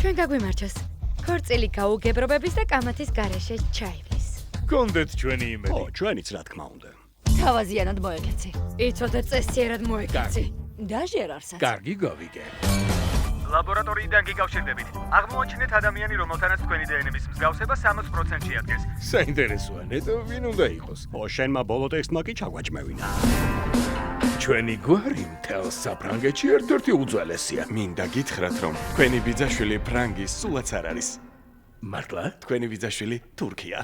ჩვენ გაგვიმარჯოს. ქორწილი გაუგებრობების და კამათის გარეშე ჩაივლის. გონდეთ ჩვენი იმედი. ჩვენიც რა თქმა უნდა. თავაზიანად მოეკეცი. იცოდე წესიერად მოეკეცი. დაჟერარსაც. კარგი გავიგე. ლაბორატორიიდან გიკავშირდებით. აღმოაჩინეთ ადამიანი, რომელთანაც თქვენი დნმ-ის მსგავსება 60% შეადგენს. საინტერესოა, ნეტო ვინ უნდა იყოს? შენმა ბოლო ტექსტმა კი ჩაგვაჭმევინა. ჩვენი გვარი მთელ საფრანგეთში ერთ-ერთი უძველესია. მინდა გითხრათ, რომ თქვენი ბიძაშვილი ფრანგი სულაც არ არის. მართლა? თქვენი ბიძაშვილი თურქია.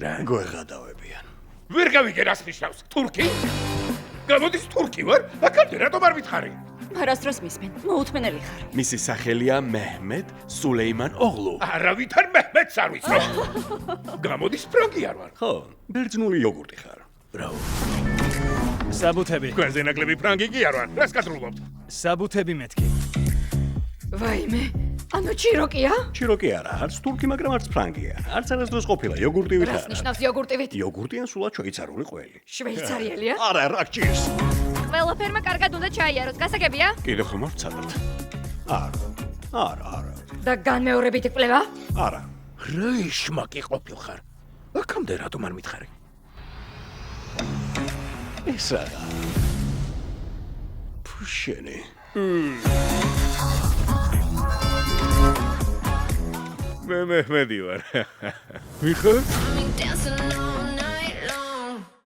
რა? გვეღადავებიან. ვერ გავიგე რას ნიშნავს? თურქი? გამოდის თურქი ვარ? აქამდე რატომ არ მითხარი? არასდროს მისმენ. მოუთმენელი ხარ. მისი სახელია მეჰმედ სულეიმან ოღლუ. არავითარ მეჰმედს არ ვიცნობ. გამოდის ფრანგი არ ვარ. ხო, ბერძნული იოგურტი ხარ. ბრავო. საბუთები. თქვენზე ნაკლები ფრანგი კი არ ვარ. რას გასრულობთ? საბუთები მეთქი. ვაიმე, ანუ ჩიროკია? ჩიროკი არა, არც თურქი, მაგრამ არც ფრანგია. არც არასდროს ყოფილა იოგურტივით რას არა. ნიშნავს იოგურტივით? იოგურტი ან სულად შვეიცარიული ყველი. შვეიცარიელია? არა, რა გჭირს. ყველაფერმა კარგად უნდა ჩაიაროს, გასაგებია? კიდევ ხომ არ ვცადოთ? არა. და განმეორებით იკვლევა? არა. რა იშმაკი ყოფილხარ? აქამდე რატომ არ მითხარი? ეს არა. ფუშენი. მე მეჰმედი ვარ. მიხარ? Dancing on